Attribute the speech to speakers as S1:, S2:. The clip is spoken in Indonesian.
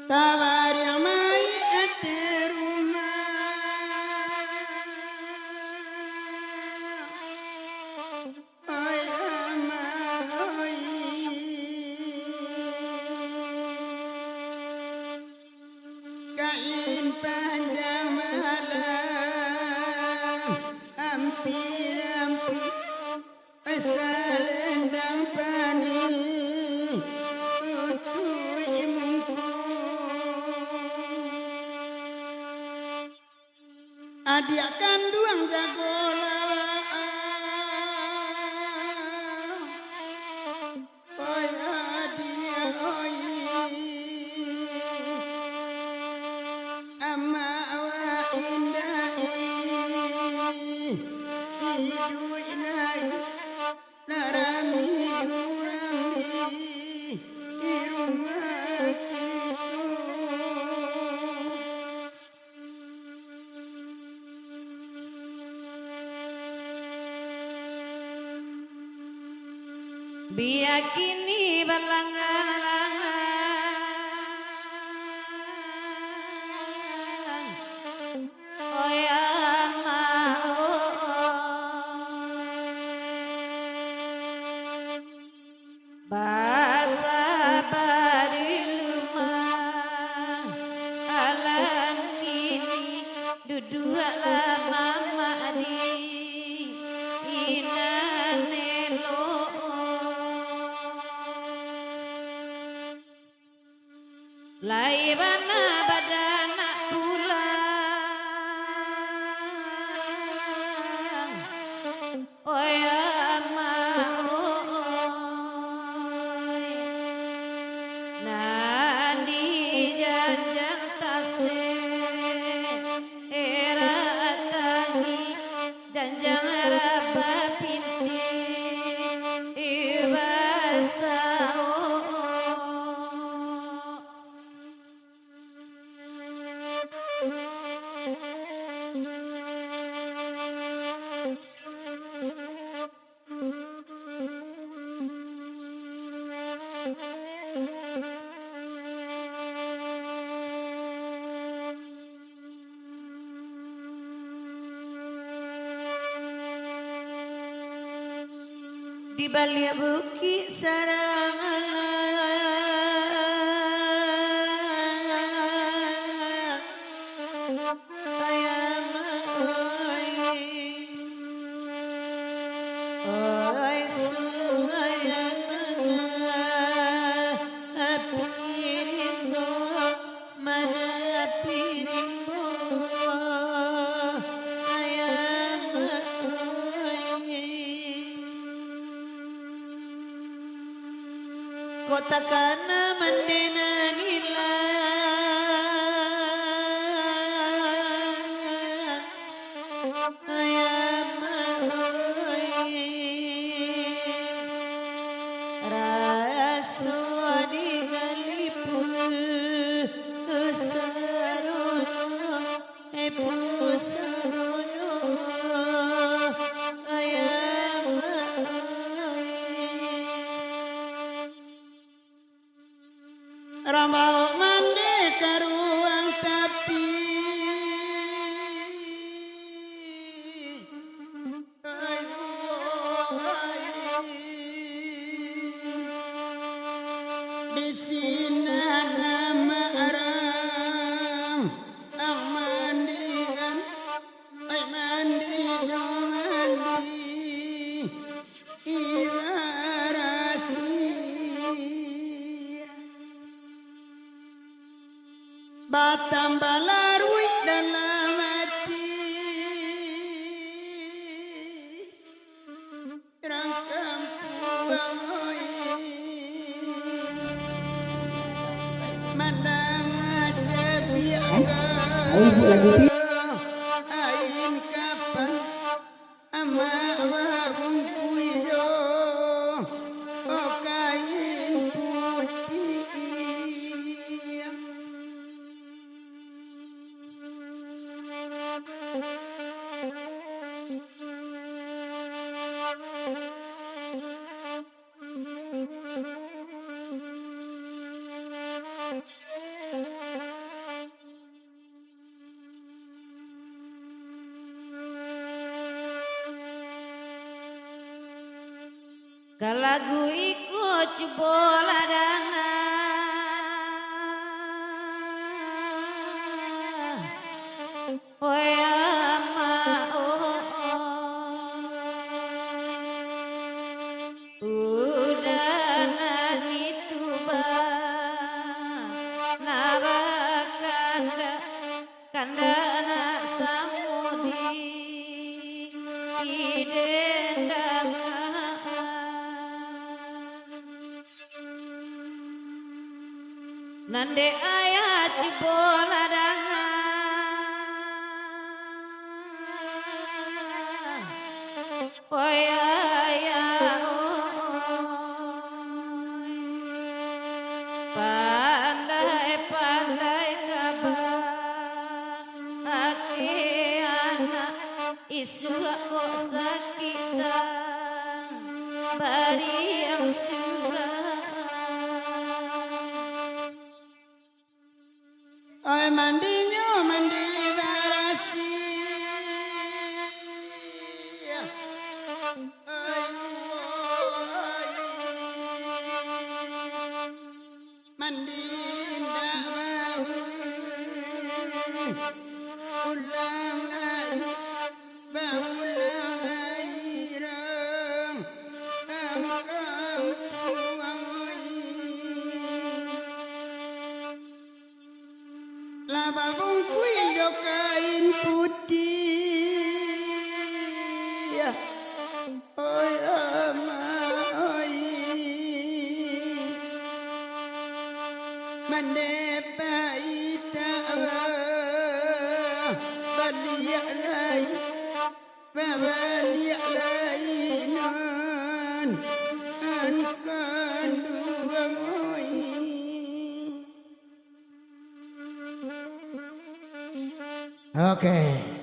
S1: Tawar yang mai ate rumah oi ama oi kain panjang malam hampir-hampir selendang pani adik kandung jago oi adik oi ama wa indah idu inai narami urang di rumah kita.
S2: Biyakini balangan oi ama basa bari lumah alam kini duduk lama madi inanelo laibana badana pulang oi ama oi nandi janjang tase era tangi janjang raba pinti ibasa di balik bukit sarangan ayam oi sungai apirimbo mana apirimbo ayam kota kana mandena nila ayam raswani galipul sarono sarono ayam
S1: Rambau mandi karuang tapi di sini nama aram ang mandian ay mandi yo mandi iwarasi Batam balarui dalam hati rangkam bangoy mandang aja biangga ain kapan ama warung kuyo kain putih
S2: Kalagu ikut cuboladana Oyama Udana nituba Narakanda Kandana samudi Idendaka Nande ayah ciboladana Oyaya Pandai-pandai kabar Aki anak isu kok sakita Bari yang surah
S1: Oi mandinya mandi barasi. Oi mandi ndak mau ulang lagi baulang airang engkau laba bungkui do kain putih oi ama oi mendepai tawa baliak lai baliak lai non ankan dua moi. Oke.